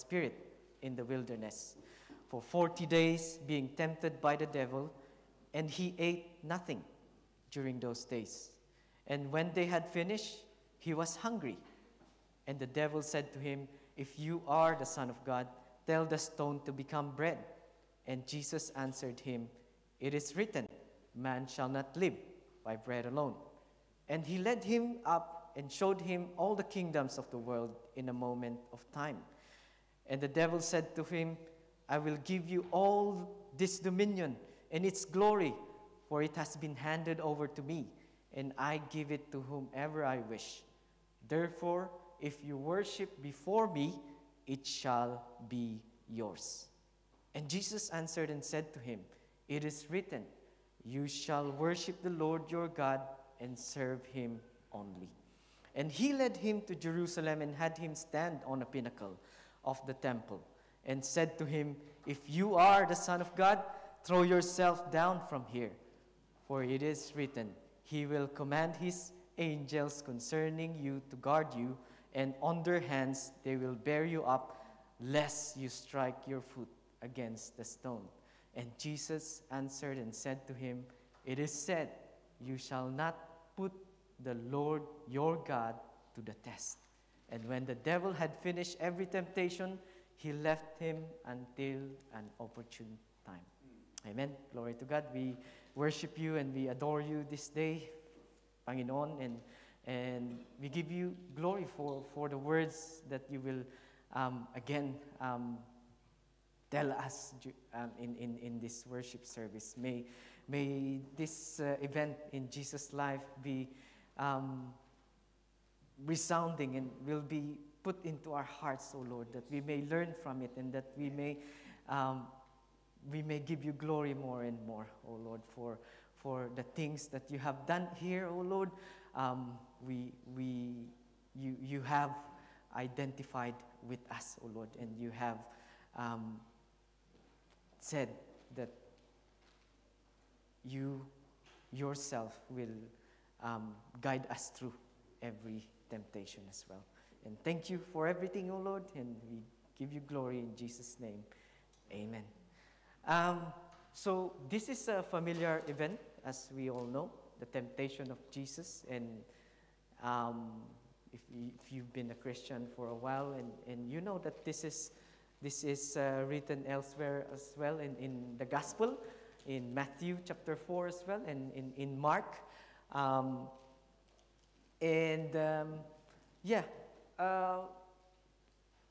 Spirit in the wilderness for 40 days, being tempted by the devil, and he ate nothing during those days. And when they had finished, he was hungry. And the devil said to him, "If you are the Son of God, tell the stone to become bread." And Jesus answered him, "It is written, man shall not live by bread alone." And he led him up and showed him all the kingdoms of the world in a moment of time. And the devil said to him, "I will give you all this dominion and its glory, for it has been handed over to me, and I give it to whomever I wish. Therefore, if you worship before me, it shall be yours." And Jesus answered and said to him, "It is written, you shall worship the Lord your God and serve him only." And he led him to Jerusalem and had him stand on a pinnacle of the temple and said to him, "If you are the Son of God, throw yourself down from here. For it is written, he will command his angels concerning you to guard you, and on their hands they will bear you up, lest you strike your foot against the stone." And Jesus answered and said to him, "It is said, you shall not put the Lord your God to the test." And when the devil had finished every temptation, he left him until an opportune time. Amen. Glory to God. We worship you and we adore you this day, Panginoon, and we give you glory for the words that you will again tell us in this worship service. May this event in Jesus' life be resounding and will be put into our hearts, O Lord, that we may learn from it and that we may give you glory more and more, O Lord, for the things that you have done here, O Lord. You have identified with us, O Lord, and you have said that you yourself will guide us through every temptation as well. And thank you for everything, O Lord, and we give you glory in Jesus' name. Amen. So this is a familiar event, as we all know, the temptation of Jesus. And if you've been a Christian for a while, and you know that this is written elsewhere as well in the Gospel, in Matthew chapter 4 as well, and in Mark.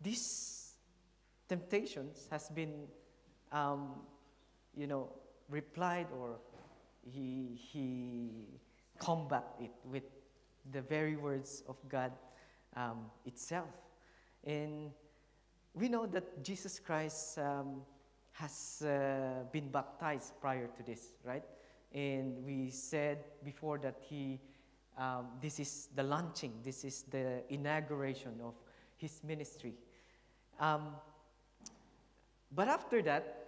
These temptations has been, replied, or he combat it with the very words of God itself. And we know that Jesus Christ has been baptized prior to this, right? And we said before that this is the launching, this is the inauguration of his ministry. But after that,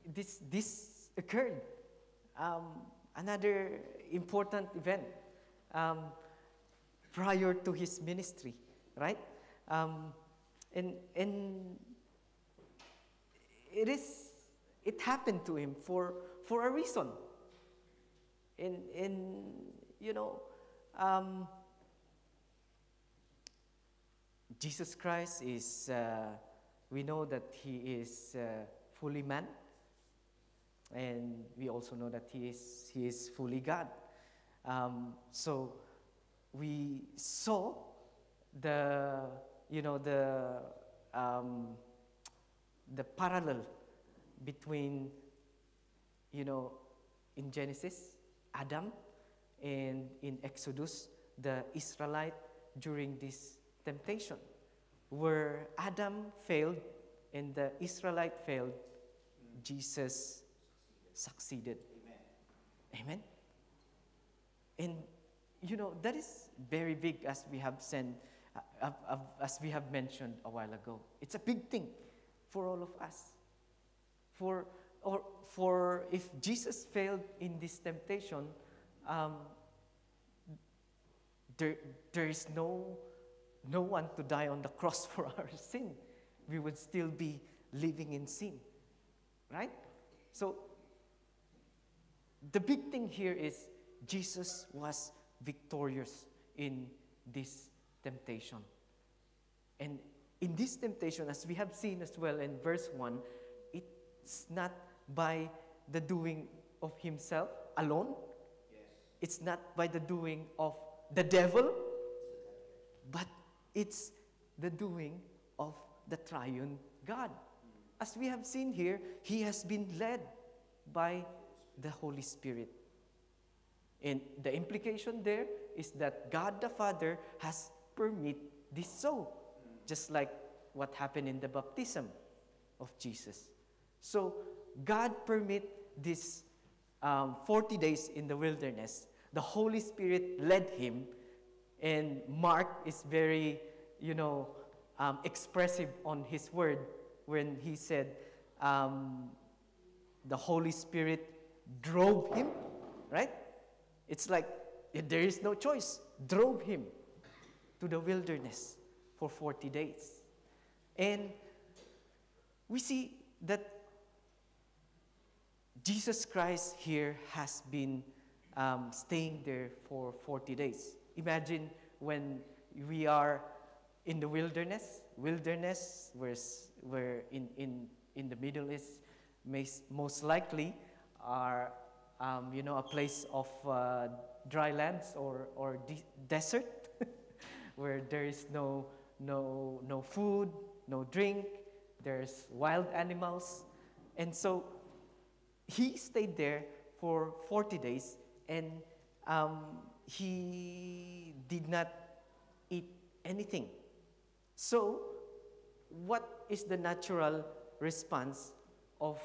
this occurred. Another important event prior to his ministry, right? And it happened to him for a reason. Jesus Christ is, we know that he is fully man, and we also know that he is fully God. So we saw the parallel between, in Genesis, Adam, and in Exodus, the Israelite during this temptation, where Adam failed and the Israelite failed, Jesus succeeded. Amen. And that is very big, as we have said, as we have mentioned a while ago. It's a big thing for all of us. For if Jesus failed in this temptation, there is no one to die on the cross for our sin, we would still be living in sin, right? So the big thing here is Jesus was victorious in this temptation. And in this temptation, as we have seen as well in verse 1, it's not by the doing of himself alone. Yes. It's not by the doing of the devil, but it's the doing of the triune God. As we have seen here, he has been led by the Holy Spirit. And the implication there is that God the Father has permitted this so, just like what happened in the baptism of Jesus. So God permit this 40 days in the wilderness. The Holy Spirit led him, and Mark is very, expressive on his word when he said the Holy Spirit drove him, right? It's like there is no choice. Drove him to the wilderness for 40 days. And we see that Jesus Christ here has been staying there for 40 days. Imagine when we are in the wilderness. Wilderness, where in the Middle East, most likely are a place of dry lands or desert, where there is no food, no drink. There's wild animals, and so he stayed there for 40 days, and he did not eat anything. So, what is the natural response of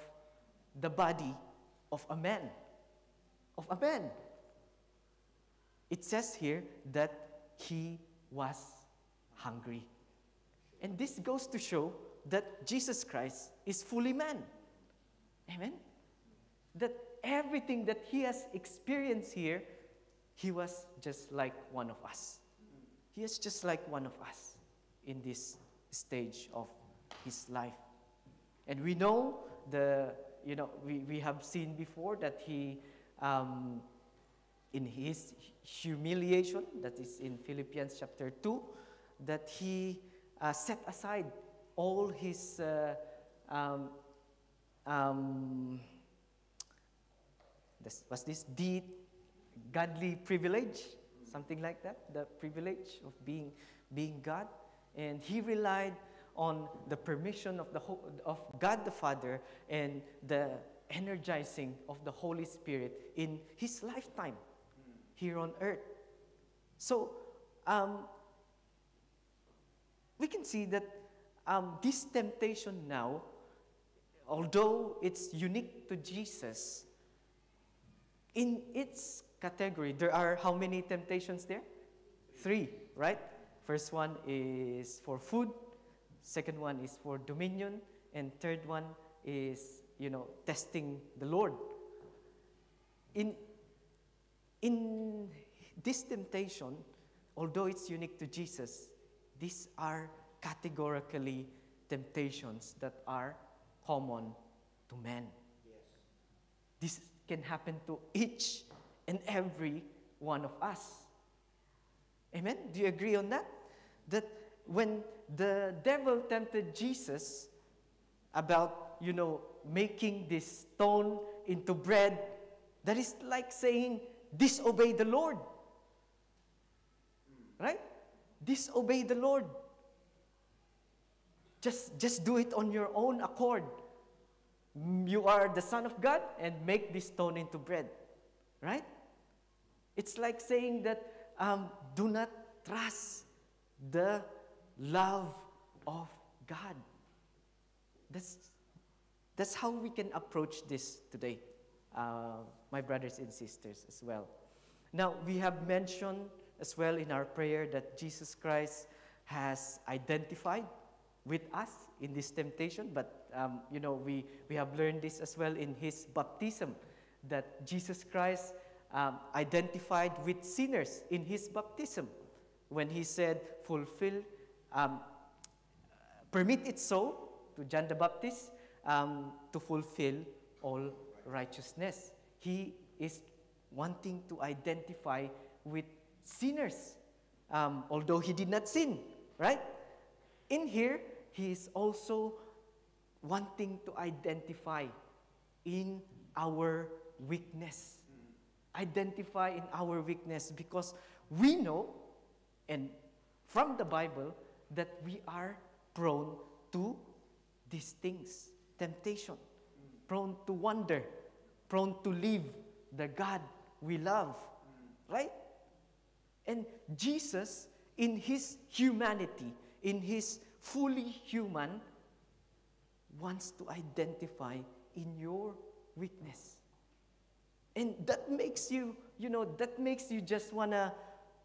the body of a man? Of a man. It says here that he was hungry. And this goes to show that Jesus Christ is fully man. Amen? That everything that he has experienced here, he was just like one of us. He is just like one of us in this stage of his life. And we know we have seen before that he, in his humiliation, that is in Philippians chapter 2, that he set aside all his was this deed, godly privilege, something like that, the privilege of being God, and he relied on the permission of God the Father and the energizing of the Holy Spirit in his lifetime here on earth. So we can see that this temptation now, although it's unique to Jesus, in its category, there are how many temptations there? 3, right? First one is for food, second one is for dominion, and third one is, testing the Lord. In this temptation, although it's unique to Jesus, these are categorically temptations that are common to man. Yes. This can happen to each and every one of us. Amen? Do you agree on that? That when the devil tempted Jesus about, making this stone into bread, that is like saying, disobey the Lord. Right? Disobey the Lord. Just do it on your own accord. You are the Son of God and make this stone into bread. Right? It's like saying that do not trust the love of God. That's how we can approach this today, my brothers and sisters as well. Now, we have mentioned as well in our prayer that Jesus Christ has identified with us in this temptation, but we have learned this as well in his baptism, that Jesus Christ identified with sinners in his baptism when he said, permit it so to John the Baptist to fulfill all righteousness. He is wanting to identify with sinners, although he did not sin, right? In here, he is also wanting to identify in our weakness. Identify in our weakness, because we know, and from the Bible, that we are prone to these things, temptation, prone to wander, prone to leave the God we love, right? And Jesus, in his humanity, in his fully human, wants to identify in your weakness. And that makes you, that makes you just want to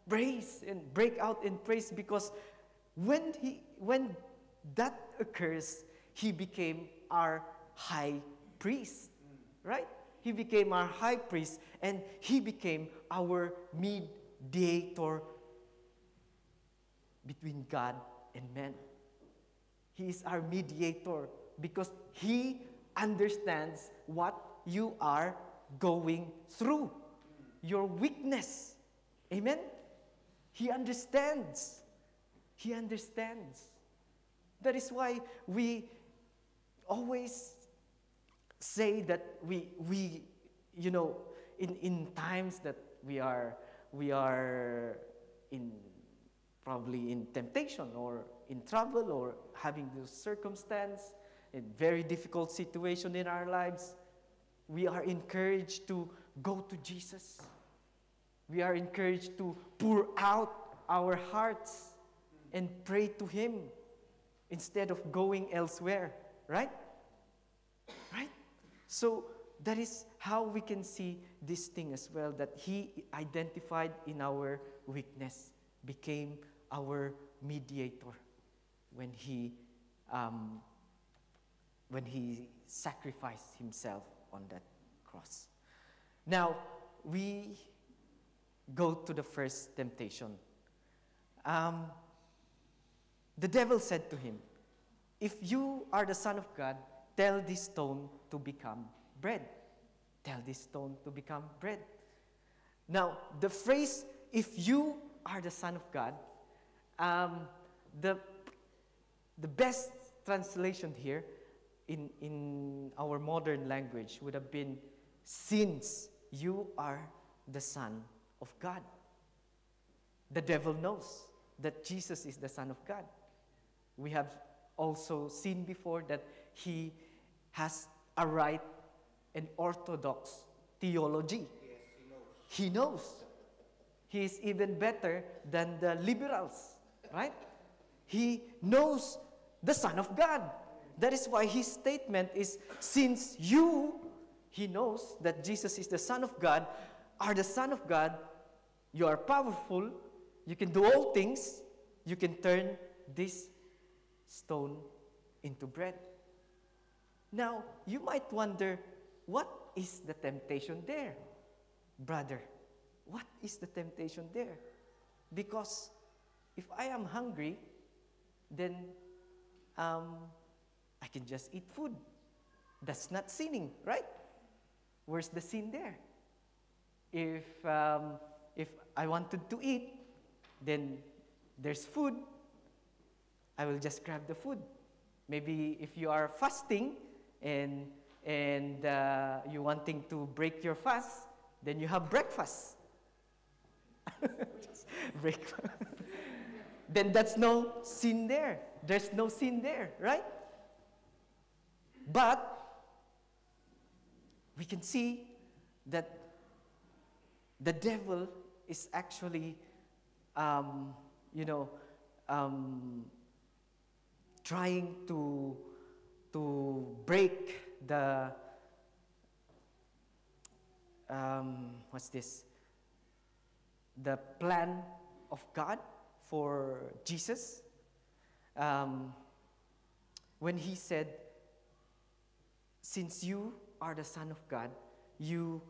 praise and break out in praise, because when that occurs, he became our high priest, right? He became our high priest, and he became our mediator between God and man. He is our mediator because he understands what you are going through, your weakness. Amen? He understands. He understands. That is why we always say that we in times that we are in probably in temptation or in trouble or having those circumstance, a very difficult situation in our lives, we are encouraged to go to Jesus. We are encouraged to pour out our hearts and pray to him instead of going elsewhere, right? Right? So that is how we can see this thing as well, that he identified in our weakness, became our mediator when he sacrificed himself on that cross. Now, we go to the first temptation. The devil said to him, "If you are the Son of God, tell this stone to become bread." Tell this stone to become bread. Now, the phrase, "if you are the Son of God," the best translation here in our modern language would have been, "since you are the Son of God." The devil knows that Jesus is the Son of God. We have also seen before that he has a right and orthodox theology. Yes, he knows. He knows. He is even better than the liberals, right? He knows the Son of God. That is why his statement is, since he knows that Jesus is the Son of God, are the Son of God, you are powerful, you can do all things, you can turn this stone into bread. Now, you might wonder, what is the temptation there? Brother, what is the temptation there? Because if I am hungry, then I can just eat food. That's not sinning, right? Where's the sin there? If I wanted to eat, then there's food. I will just grab the food. Maybe if you are fasting and you wanting to break your fast, then you have breakfast. Just breakfast. Then that's no sin there. There's no sin there, right? But we can see that the devil is actually, trying to break the the plan of God for Jesus, when he said, since you are the Son of God, you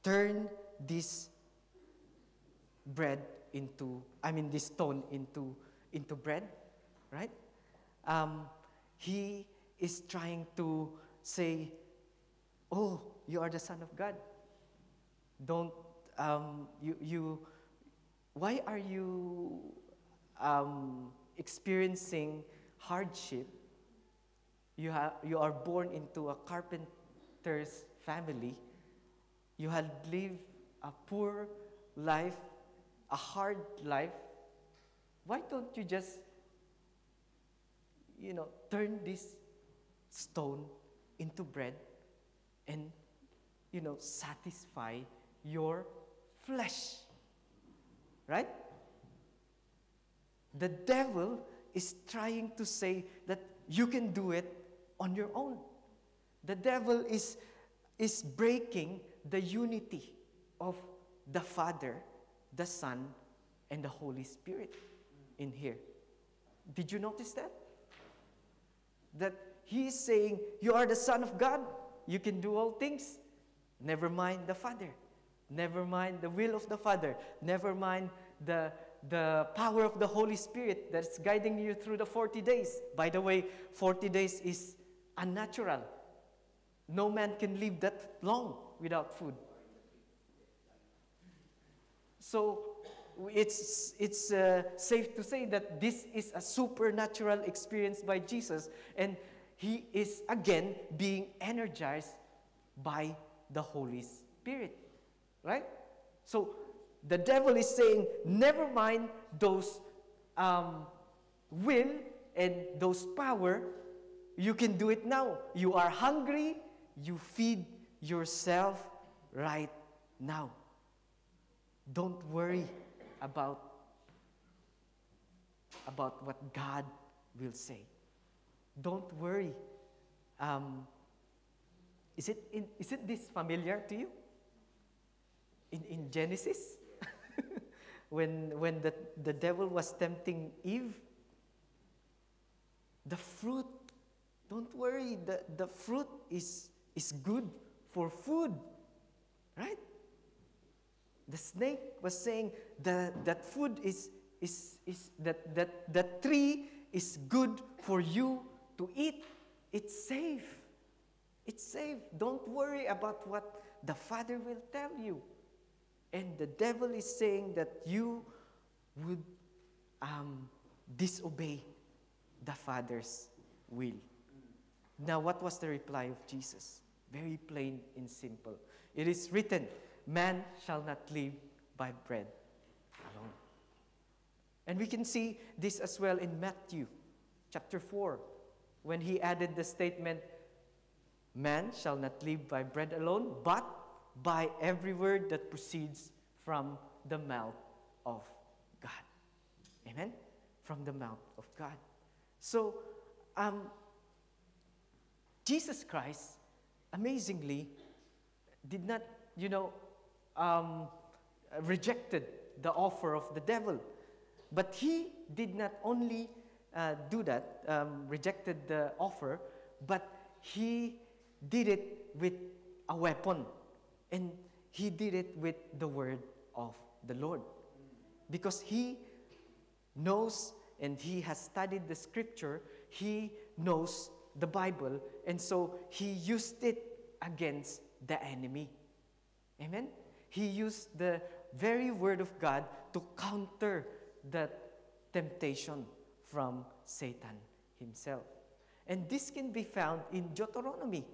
turn this this stone into bread, right? he is trying to say, oh, you are the Son of God. Don't, why are you experiencing hardship? You are born into a carpenter's family. You have lived a poor life, a hard life. Why don't you just, turn this stone into bread and, satisfy your flesh? Right? The devil is trying to say that you can do it on your own. The devil is breaking the unity of the Father, the Son, and the Holy Spirit in here. Did you notice that? That he is saying, you are the Son of God. You can do all things. Never mind the Father. Never mind the will of the Father. Never mind the power of the Holy Spirit that's guiding you through the 40 days. By the way, 40 days is unnatural. No man can live that long without food. So it's safe to say that this is a supernatural experience by Jesus, and he is again being energized by the Holy Spirit. Right? So the devil is saying, never mind those will and those power. You can do it now. You are hungry. You feed yourself right now. Don't worry about what God will say. Don't worry. Is it this familiar to you? In Genesis, when the devil was tempting Eve, the fruit, don't worry, the fruit is good for food, right? The snake was saying that food that tree is good for you to eat. It's safe. It's safe. Don't worry about what the Father will tell you. And the devil is saying that you would disobey the Father's will. Now, what was the reply of Jesus? Very plain and simple. It is written, man shall not live by bread alone. And we can see this as well in Matthew chapter 4, when he added the statement, man shall not live by bread alone, but by every word that proceeds from the mouth of God. Amen? From the mouth of God. So, Jesus Christ, amazingly, did not, rejected the offer of the devil. But he did not only do that, rejected the offer, but he did it with a weapon. And he did it with the word of the Lord. Because he knows and he has studied the scripture, he knows the Bible, and so he used it against the enemy. Amen? He used the very word of God to counter the temptation from Satan himself. And this can be found in Deuteronomy.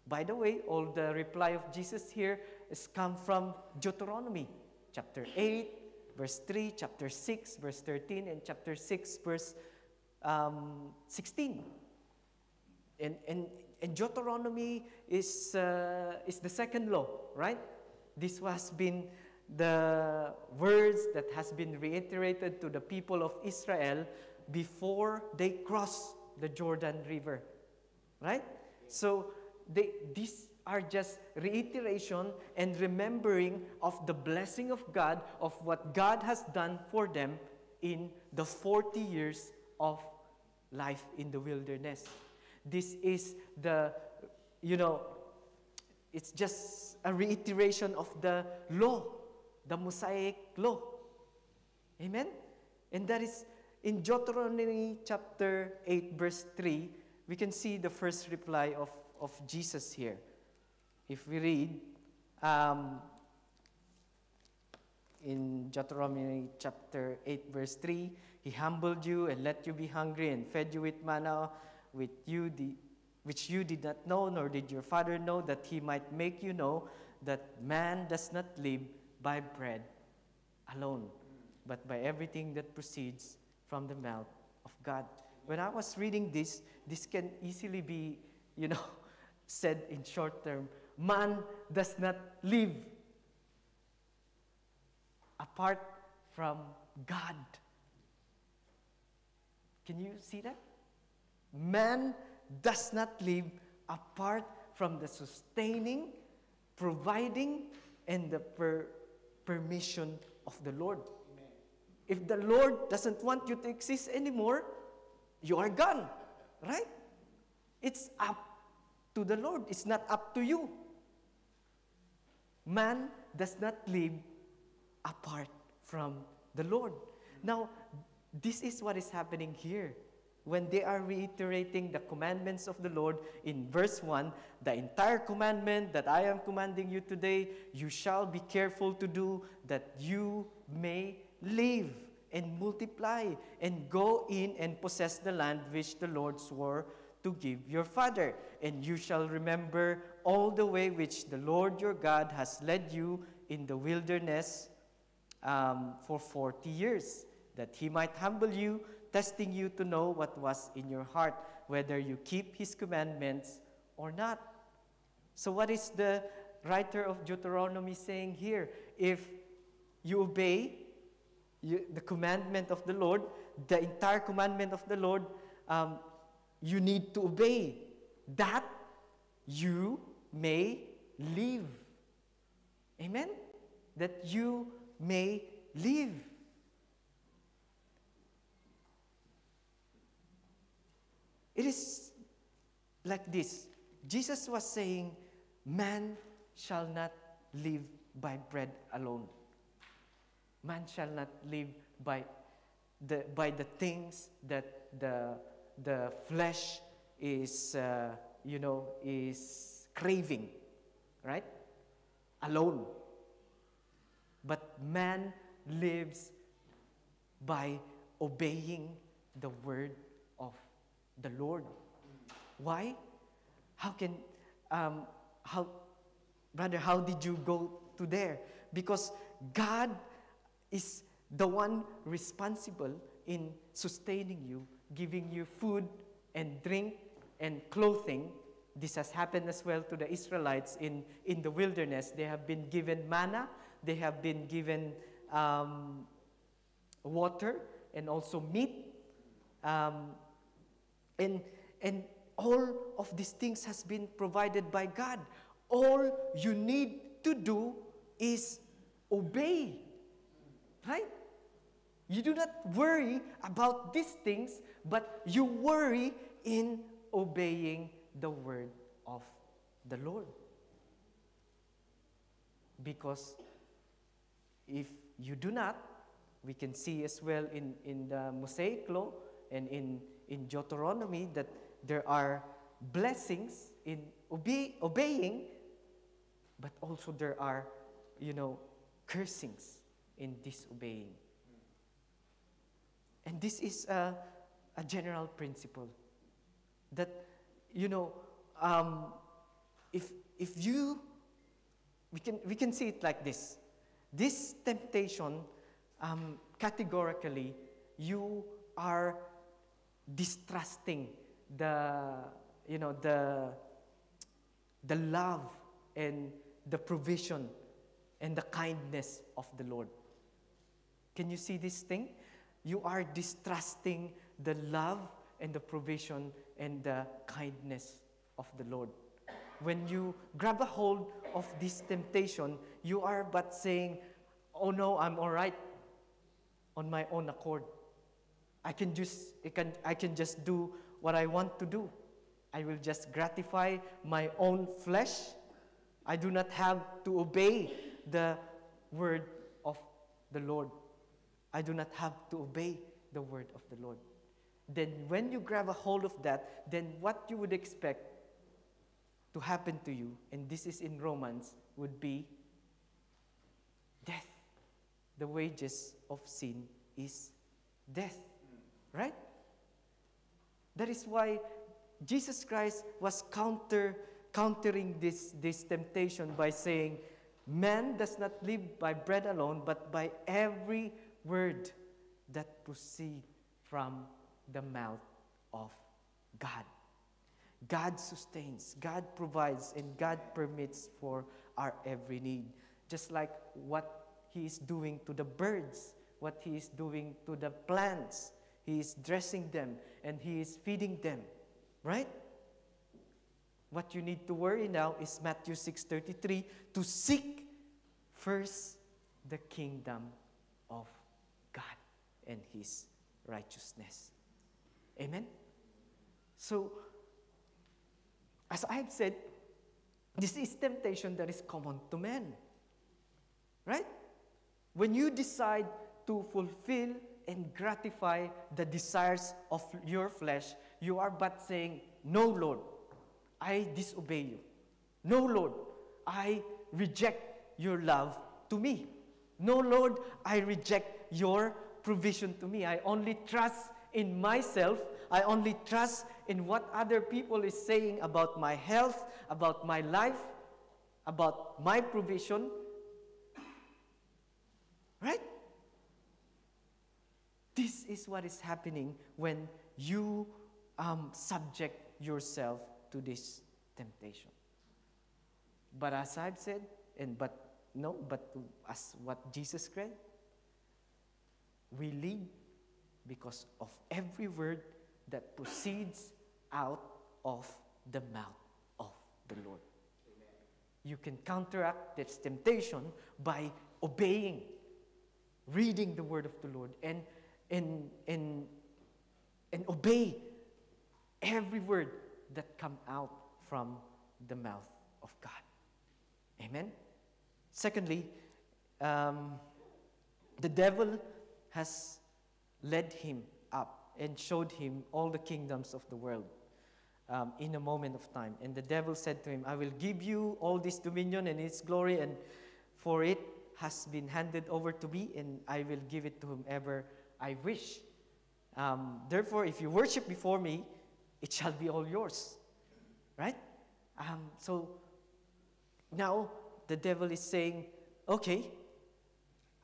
By the way, all the reply of Jesus here has come from Deuteronomy, chapter 8, verse 3, chapter 6, verse 13, and chapter 6, verse 16. And Deuteronomy is the second law, right? This has been the words that has been reiterated to the people of Israel before they cross the Jordan River, right? So these are just reiteration and remembering of the blessing of God, of what God has done for them in the 40 years of life in the wilderness. This is it's just a reiteration of the law, the Mosaic law. Amen? And that is in Deuteronomy chapter 8, verse 3, we can see the first reply of Jesus here. If we read in Deuteronomy chapter 8, verse 3, He humbled you and let you be hungry and fed you with manna, which you did not know, nor did your father know, that He might make you know that man does not live by bread alone, but by everything that proceeds from the mouth of God. When I was reading this can easily be, said in short term, man does not live apart from God. Can you see that? Man does not live apart from the sustaining, providing, and the permission of the Lord. Amen. If the Lord doesn't want you to exist anymore, you are gone, right? It's up to the Lord. It's not up to you. Man does not live apart from the Lord. Now, this is what is happening here. When they are reiterating the commandments of the Lord in verse 1, the entire commandment that I am commanding you today, you shall be careful to do, that you may live and multiply and go in and possess the land which the Lord swore to give your father. And you shall remember all the way which the Lord your God has led you in the wilderness for 40 years, that He might humble you, testing you to know what was in your heart, whether you keep His commandments or not. So what is the writer of Deuteronomy saying here? If you obey the commandment of the Lord, the entire commandment of the Lord, you need to obey, that you may live. Amen? That you may live. It is like this. Jesus was saying, man shall not live by bread alone. Man shall not live by the things that the flesh is, is craving, right? Alone. But man lives by obeying the word of the Lord. Why? How did you go to there? Because God is the one responsible in sustaining you, giving you food and drink and clothing. This has happened as well to the Israelites in the wilderness. They have been given manna, they have been given water and also meat. And all of these things has been provided by God. All you need to do is obey. Right? You do not worry about these things, but you worry in obeying the word of the Lord. Because if you do not, we can see as well in the Mosaic Law and in Deuteronomy that there are blessings in obeying, but also there are, cursings in disobeying. And this is a general principle that, if you, we can see it like this. This temptation, categorically, you are distrusting the love and the provision and the kindness of the Lord. Can you see this thing? You are distrusting the love and the provision and the kindness of the Lord. When you grab a hold of this temptation, you are but saying, oh no, I'm all right on my own accord. I can just do what I want to do. I will just gratify my own flesh. I do not have to obey the word of the Lord. I do not have to obey the word of the Lord. then when you grab a hold of that, then what you would expect to happen to you, and this is in Romans, would be death. The wages of sin is death. Right? That is why Jesus Christ was countering this temptation by saying, man does not live by bread alone, but by every word that proceeds from the mouth of God. God sustains, God provides, and God permits for our every need. Just like what He is doing to the birds, what He is doing to the plants. He is dressing them and He is feeding them. Right? What you need to worry now is Matthew 6:33, to seek first the kingdom of God and His righteousness. Amen? So, as I have said, this is temptation that is common to men. Right? When you decide to fulfill and gratify the desires of your flesh, you are but saying, no, Lord, I disobey you. No, Lord, I reject your love to me. No, Lord, I reject your provision to me. I only trust in myself. I only trust in what other people is saying about my health, about my life, about my provision. Right? This is what is happening when you subject yourself to this temptation. But as I've said, as what Jesus said, we live because of every word that proceeds out of the mouth of the Lord. Amen. You can counteract this temptation by obeying, reading the word of the Lord, and obey every word that come out from the mouth of God. Amen? Secondly, the devil has led him up and showed him all the kingdoms of the world in a moment of time. And the devil said to him, I will give you all this dominion and its glory, and for it has been handed over to me, and I will give it to whomever I wish. Therefore, if you worship before me, it shall be all yours. Right? So now the devil is saying, okay,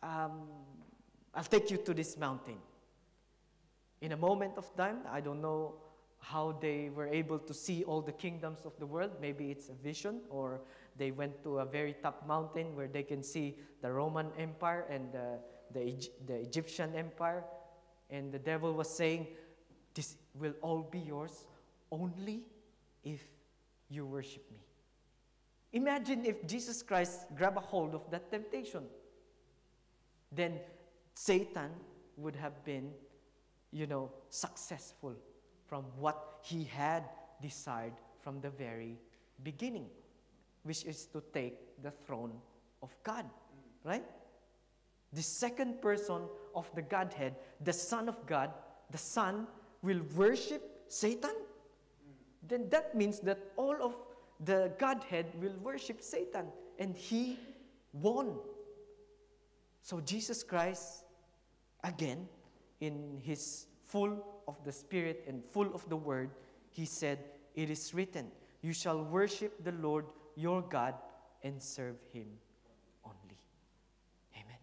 I'll take you to this mountain. In a moment of time, I don't know how they were able to see all the kingdoms of the world. Maybe it's a vision, or they went to a very top mountain where they can see the Roman Empire and the Egyptian Empire. And the devil was saying, this will all be yours only if you worship me. Imagine if Jesus Christ grabbed a hold of that temptation. Then Satan would have been, successful from what he had desired from the very beginning, which is to take the throne of God, right? The second person of the Godhead, the Son of God, the Son will worship Satan. Then that means that all of the Godhead will worship Satan, and he won. So Jesus Christ, again, in his full of the Spirit and full of the Word, he said, it is written, you shall worship the Lord your God and serve him only. Amen.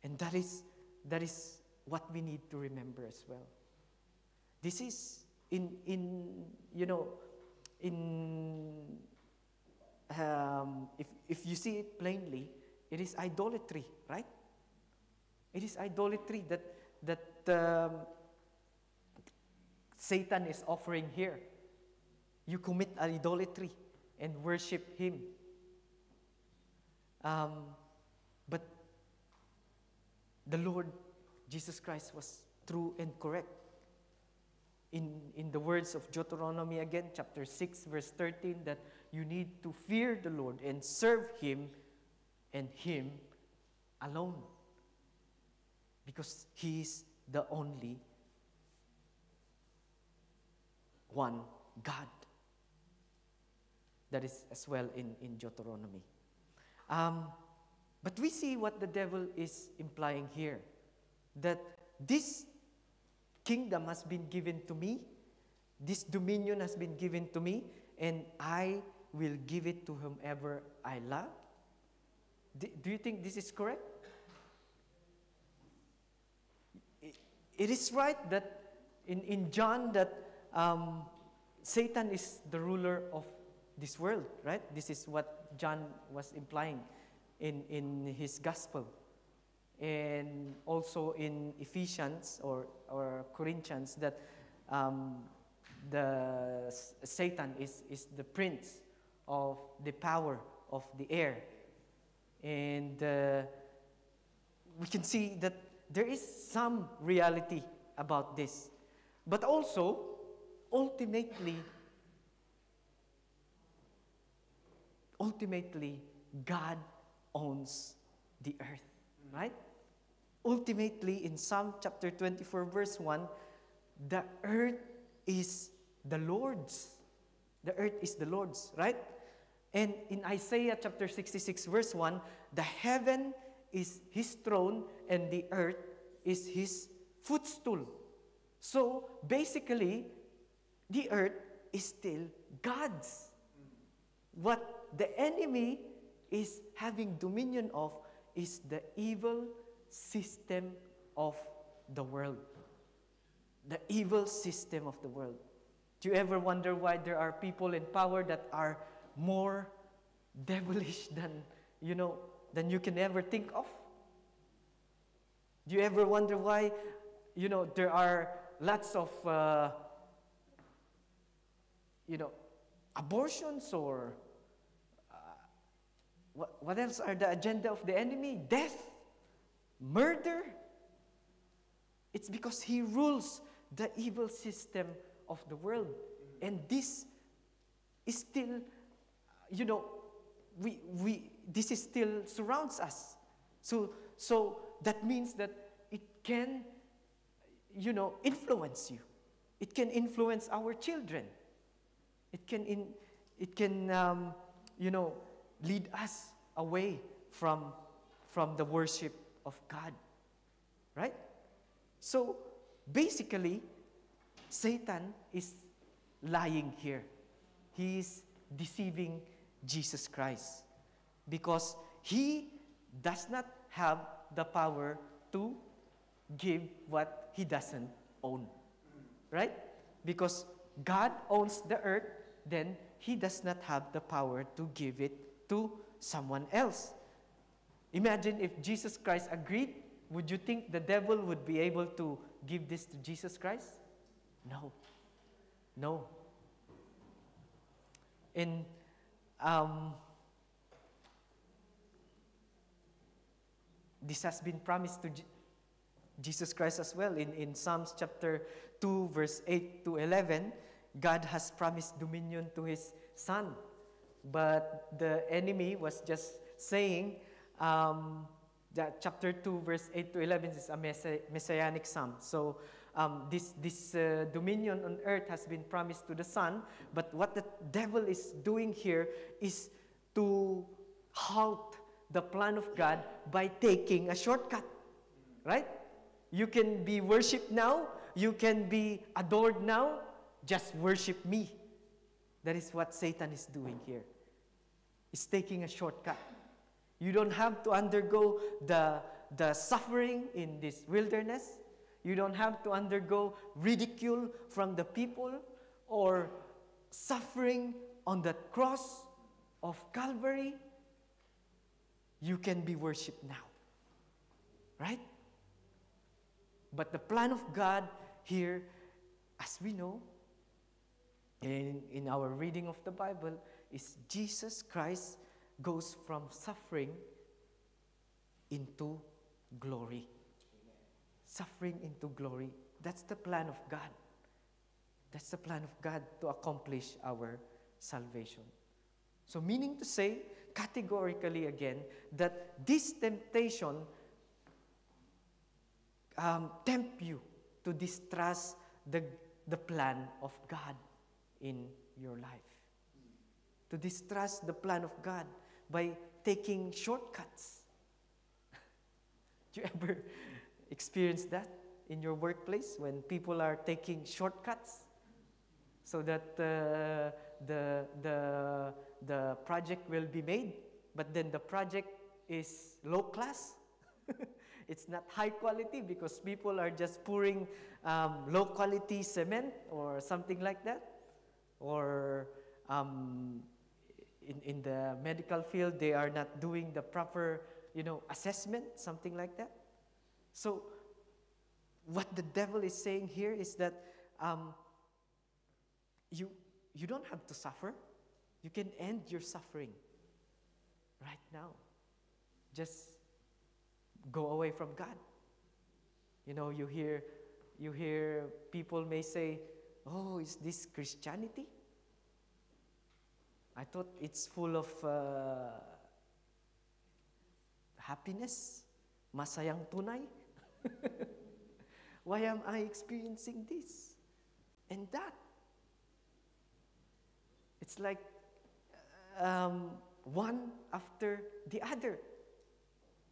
And that is what we need to remember as well. This is if you see it plainly, it is idolatry, right? It is idolatry that Satan is offering here. You commit idolatry and worship him. But the Lord Jesus Christ was true and correct. In the words of Deuteronomy again, chapter 6, verse 13, that you need to fear the Lord and serve him and him alone. Because he is the only one God. That is as well in Deuteronomy. But we see what the devil is implying here, that this kingdom has been given to me, this dominion has been given to me, and I will give it to whomever I love. Do you think this is correct? It is right that in John that Satan is the ruler of this world, right? This is what John was implying in his gospel. And also in Ephesians or Corinthians, that Satan is the prince of the power of the air. And we can see that there is some reality about this. But also, ultimately, God owns the earth, right? Ultimately, in Psalm chapter 24, verse 1, the earth is the Lord's. The earth is the Lord's, right? And in Isaiah chapter 66, verse 1, the heaven is his throne and the earth is his footstool. So, basically, the earth is still God's. What the enemy is having dominion of is the evil system of the world. The evil system of the world. Do you ever wonder why there are people in power that are more devilish than you can ever think of? Do you ever wonder why, there are lots of, abortions, or what else are the agenda of the enemy? Death, murder. It's because he rules the evil system of the world. And this is still, this is still surrounds us. So that means that it can, influence you. It can influence our children. It can lead us away from the worship of God. Right? So, basically, Satan is lying here. He is deceiving Jesus Christ because he does not have the power to give what he doesn't own. Right? Because God owns the earth, then he does not have the power to give it to someone else. Imagine if Jesus Christ agreed, would you think the devil would be able to give this to Jesus Christ? No. No. And this has been promised to Jesus Christ as well. In Psalms chapter 2, verse 8 to 11, God has promised dominion to his Son. But the enemy was just saying that chapter 2, verse 8 to 11 is a messianic psalm. So this dominion on earth has been promised to the Son. But what the devil is doing here is to halt the plan of God by taking a shortcut. Right? You can be worshipped now. You can be adored now. Just worship me. That is what Satan is doing here. He's taking a shortcut. You don't have to undergo the suffering in this wilderness. You don't have to undergo ridicule from the people or suffering on the cross of Calvary. You can be worshipped now. Right? But the plan of God here, as we know, in our reading of the Bible, is Jesus Christ goes from suffering into glory. Suffering into glory. That's the plan of God. That's the plan of God to accomplish our salvation. So meaning to say, categorically again, that this temptation tempt you to distrust the plan of God in your life. To distrust the plan of God by taking shortcuts. Do you ever experience that in your workplace when people are taking shortcuts so that the project will be made, but then the project is low class? It's not high quality because people are just pouring low quality cement or something like that. Or in the medical field, they are not doing the proper, assessment, something like that. So what the devil is saying here is that you don't have to suffer. You can end your suffering right now. Just go away from God. You hear people may say, "Oh, is this Christianity? I thought it's full of happiness, masayang tunay. Why am I experiencing this and that?" It's like one after the other.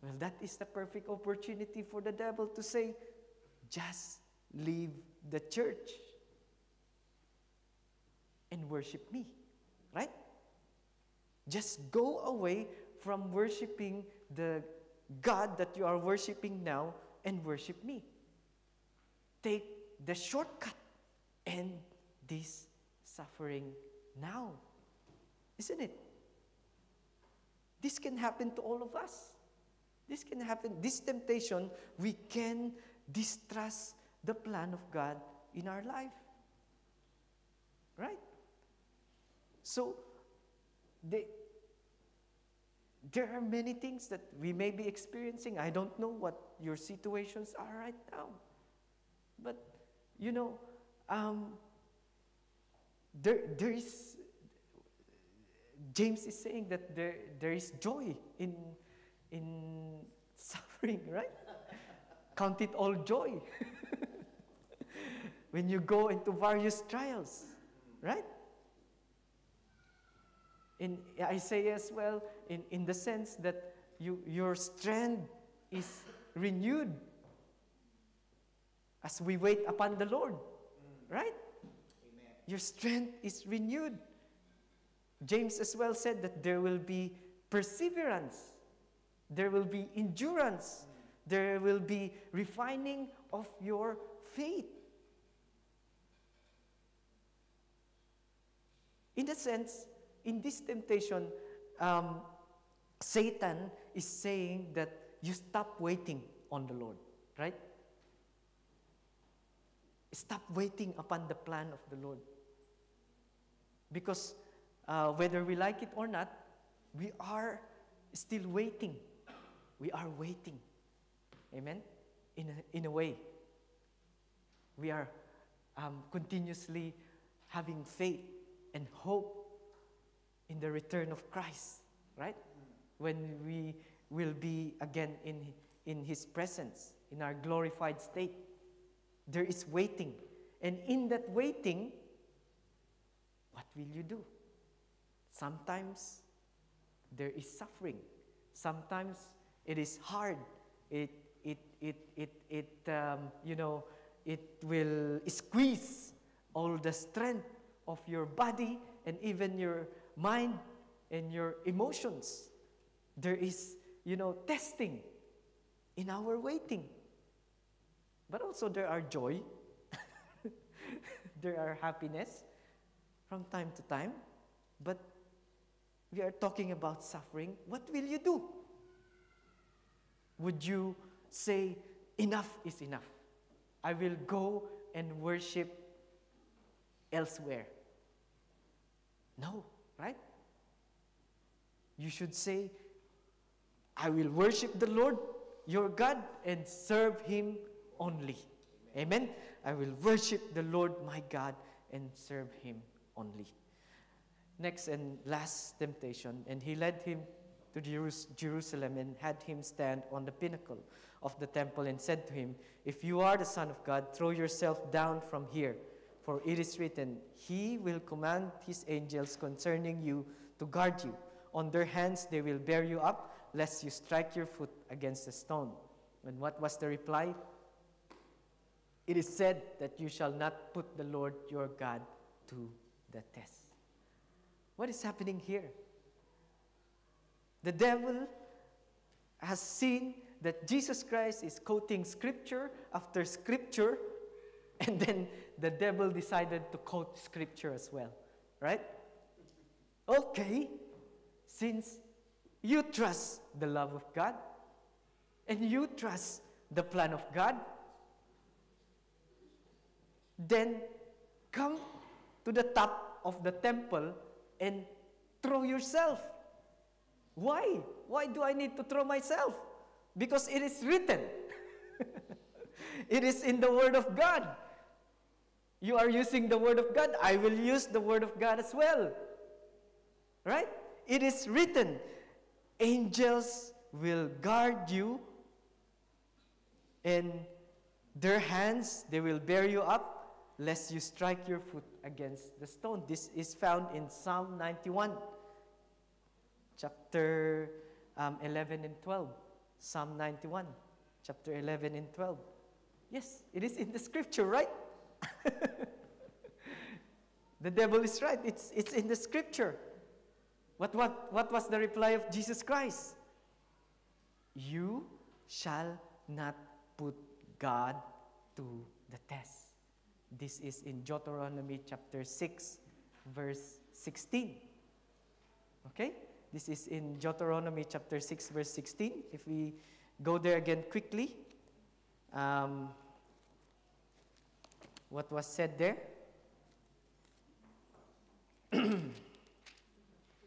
Well, that is the perfect opportunity for the devil to say, just leave the church and worship me, right? Just go away from worshiping the God that you are worshiping now and worship me. Take the shortcut and this suffering now. Isn't it? This can happen to all of us. This can happen. This temptation, we can distrust the plan of God in our life. Right? So, there are many things that we may be experiencing. I don't know what your situations are right now. But, there is, James is saying that there is joy in suffering, right? Count it all joy when you go into various trials, right? In Isaiah as well, in the sense that your strength is renewed as we wait upon the Lord, right? Amen. Your strength is renewed. James as well said that there will be perseverance, there will be endurance, there will be refining of your faith. In a sense, in this temptation, Satan is saying that you stop waiting on the Lord, right? Stop waiting upon the plan of the Lord. Because whether we like it or not, we are still waiting. We are waiting. Amen? In a way. We are continuously having faith and hope in the return of Christ, right? When we will be again in His presence, in our glorified state. There is waiting. And in that waiting, what will you do? Sometimes there is suffering. Sometimes it is hard. It will squeeze all the strength of your body and even your mind and your emotions. There is, testing in our waiting. But also there are joy. There are happiness from time to time. But we are talking about suffering. What will you do? Would you say, enough is enough? I will go and worship elsewhere. No, right? You should say, I will worship the Lord, your God, and serve Him only. Amen? I will worship the Lord my God and serve Him only. Next and last temptation, and he led him to Jerusalem and had him stand on the pinnacle of the temple and said to him, "If you are the Son of God, throw yourself down from here. For it is written, He will command His angels concerning you to guard you. On their hands they will bear you up, lest you strike your foot against a stone." And what was the reply? "It is said that you shall not put the Lord your God to the test." What is happening here? The devil has seen that Jesus Christ is quoting scripture after scripture, and then the devil decided to quote scripture as well, right? Okay, since you trust the love of God, and you trust the plan of God, then come to the top of the temple and throw yourself. Why? Why do I need to throw myself? Because it is written. It is in the Word of God. You are using the Word of God. I will use the Word of God as well. Right? It is written. Angels will guard you, and their hands, they will bear you up, lest you strike your foot against the stone. This is found in Psalm 91, chapter 11 and 12. Psalm 91, chapter 11 and 12. Yes, it is in the scripture, right? The devil is right. It's in the scripture. What was the reply of Jesus Christ? You shall not put God to the test. This is in Deuteronomy chapter 6, verse 16. Okay? This is in Deuteronomy chapter 6, verse 16. If we go there again quickly, what was said there?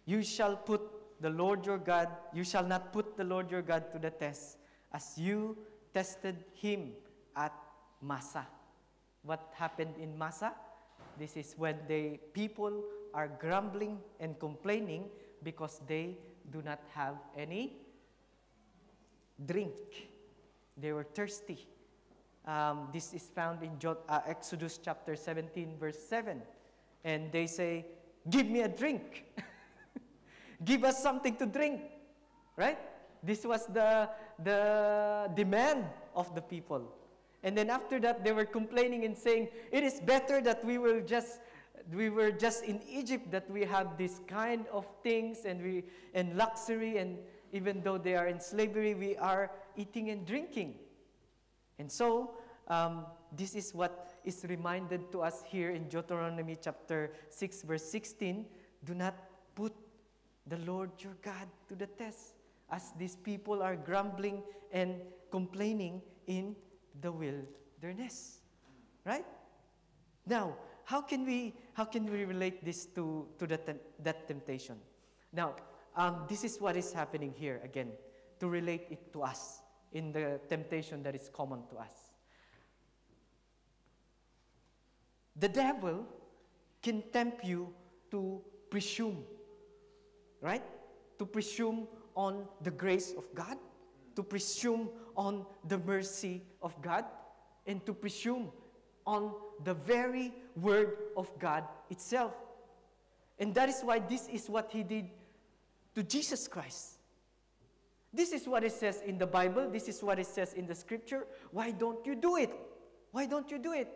You shall put the Lord your God, you shall not put the Lord your God to the test, as you tested him at Massah. What happened in Massah? This is when people are grumbling and complaining because they do not have any drink. They were thirsty. This is found in Exodus chapter 17, verse 7. And they say, "Give me a drink." Give us something to drink. Right? This was the demand of the people. And then after that, they were complaining and saying, "It is better that we were just in Egypt, that we have this kind of things and luxury, and even though they are in slavery, we are eating and drinking." And so this is what is reminded to us here in Deuteronomy chapter 6, verse 16. Do not put the Lord your God to the test, as these people are grumbling and complaining in the wilderness. Right? Now, how can we relate this to that temptation? Now, this is what is happening here again, to relate it to us in the temptation that is common to us. The devil can tempt you to presume, right? To presume on the grace of God, to presume on the mercy of God, and to presume on the very word of God itself. And that is why this is what he did to Jesus Christ. This is what it says in the Bible. This is what it says in the scripture. Why don't you do it? Why don't you do it?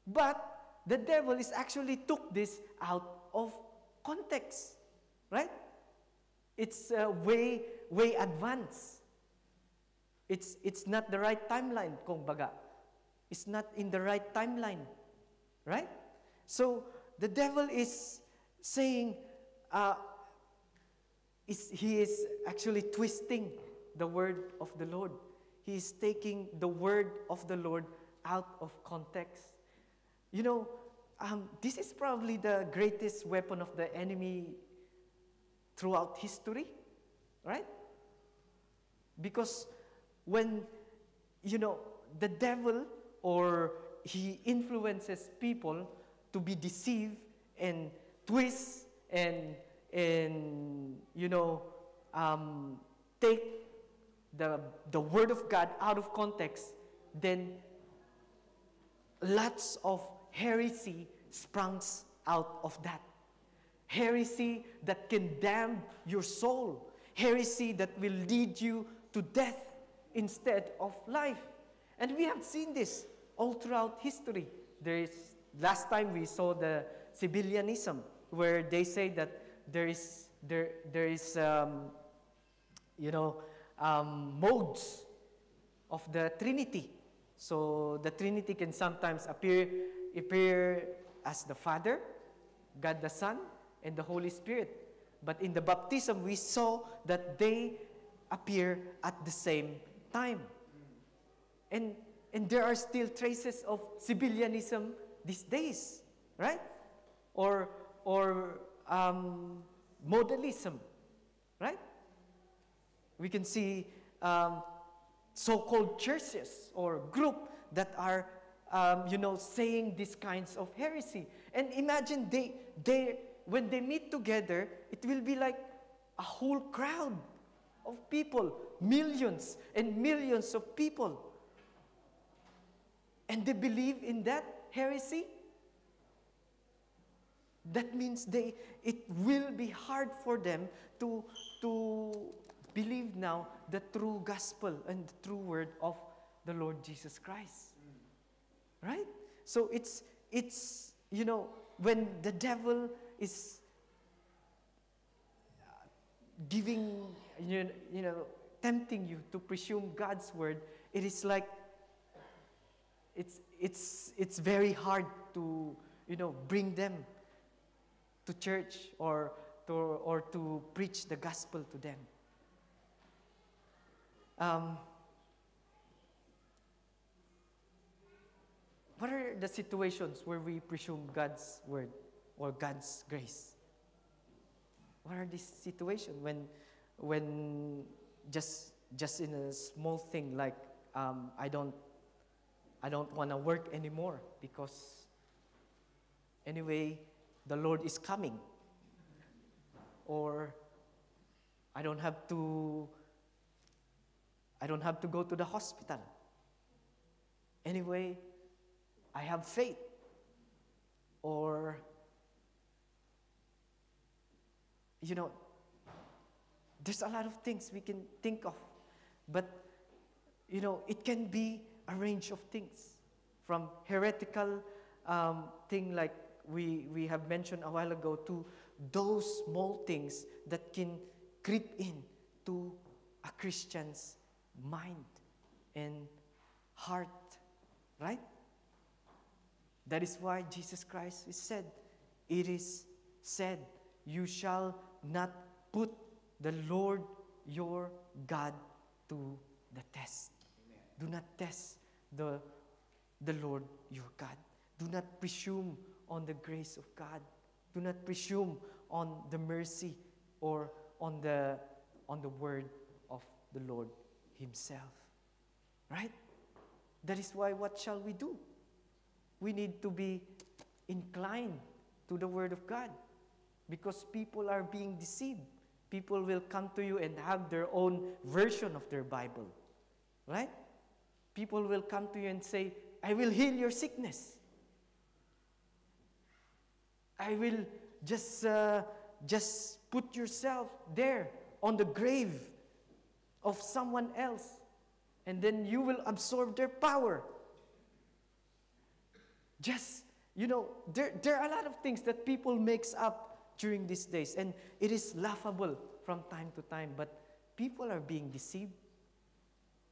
But the devil is actually took this out of context, right? It's way advanced. It's not the right timeline, kung baga. It's not in the right timeline, right? So the devil is saying, he is actually twisting the word of the Lord. He is taking the word of the Lord out of context. You know, this is probably the greatest weapon of the enemy throughout history, right? Because when, the devil, or he influences people to be deceived and twist and um, take the Word of God out of context, then lots of heresy springs out of that. Heresy that can damn your soul. Heresy that will lead you to death instead of life. And we have seen this all throughout history. Last time we saw the Sabellianism, where they say that there is modes of the Trinity. So the Trinity can sometimes appear as the Father, God the Son, and the Holy Spirit. But in the baptism, we saw that they appear at the same time. And there are still traces of Sabellianism these days, right? Or modalism, right? We can see so-called churches or group that are, saying these kinds of heresy. And imagine when they meet together, it will be like a whole crowd of people, millions and millions of people. And they believe in that heresy. That means it will be hard for them to believe now the true gospel and the true word of the Lord Jesus Christ. Right? So it's when the devil is giving, tempting you to presume God's word, it is like it's very hard to bring them to church or to preach the gospel to them. What are the situations where we presume God's word or God's grace? What are these situations when just in a small thing like I don't want to work anymore because anyway the Lord is coming, or I don't have to go to the hospital. Anyway, I have faith. Or, there's a lot of things we can think of. But, it can be a range of things. From heretical thing like we have mentioned a while ago to those small things that can creep in to a Christian's mind and heart, right? That is why Jesus Christ said, it is said, you shall not put the Lord your God to the test. Amen. Do not test the Lord your God. Do not presume on the grace of God. Do not presume on the mercy or on the word of the Lord himself. Right? That is why what shall we do? We need to be inclined to the word of God, because people are being deceived. People will come to you and have their own version of their Bible. Right? People will come to you and say, I will heal your sickness. I will just put yourself there on the grave of someone else, and then you will absorb their power. There are a lot of things that people makes up during these days, and it is laughable from time to time, but people are being deceived.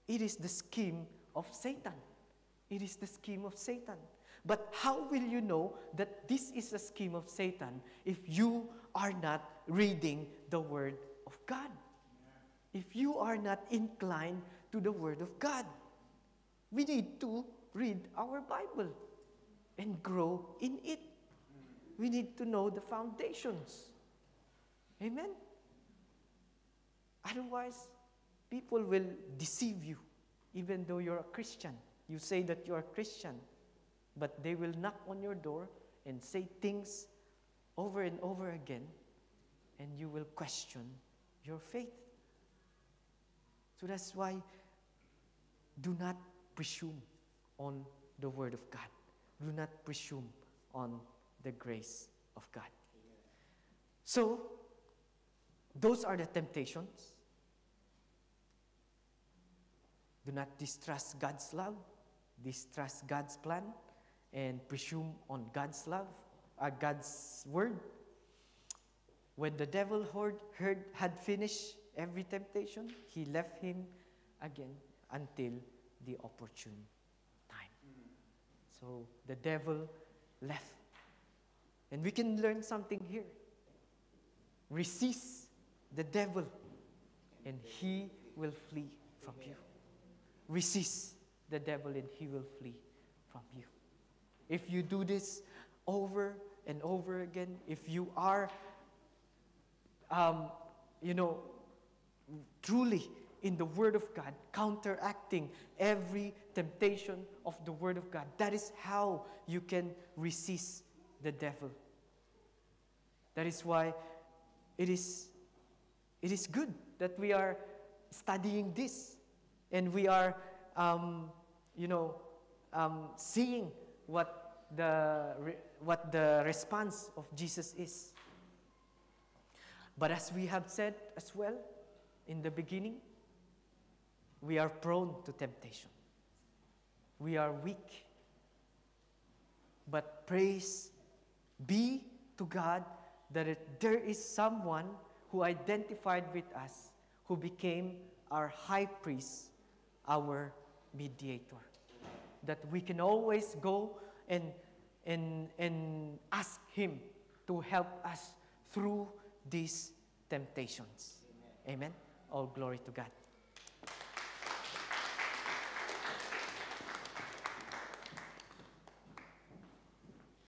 It is the scheme of Satan. It is the scheme of Satan. But how will you know that this is a scheme of Satan if you are not reading the Word of God? If you are not inclined to the Word of God. We need to read our Bible and grow in it. We need to know the foundations. Amen? Otherwise, people will deceive you, even though you're a Christian. You say that you're a Christian, but they will knock on your door and say things over and over again, and you will question your faith. So that's why do not presume on the Word of God. Do not presume on the grace of God. So, those are the temptations. Do not distrust God's love, distrust God's plan, and presume on God's love, God's word. When the devil had finished every temptation, he left him again until the opportune time. So the devil left. And we can learn something here. Resist the devil, and he will flee from you. Resist the devil, and he will flee from you. If you do this over and over again, if you are, truly in the Word of God, counteracting every temptation of the Word of God, that is how you can resist the devil. That is why it is good that we are studying this, and we are, seeing what the response of Jesus is. But as we have said as well in the beginning, we are prone to temptation. We are weak. But praise be to God that there is someone who identified with us, who became our high priest, our mediator. That we can always go and ask him to help us through these temptations. Amen. All glory to God.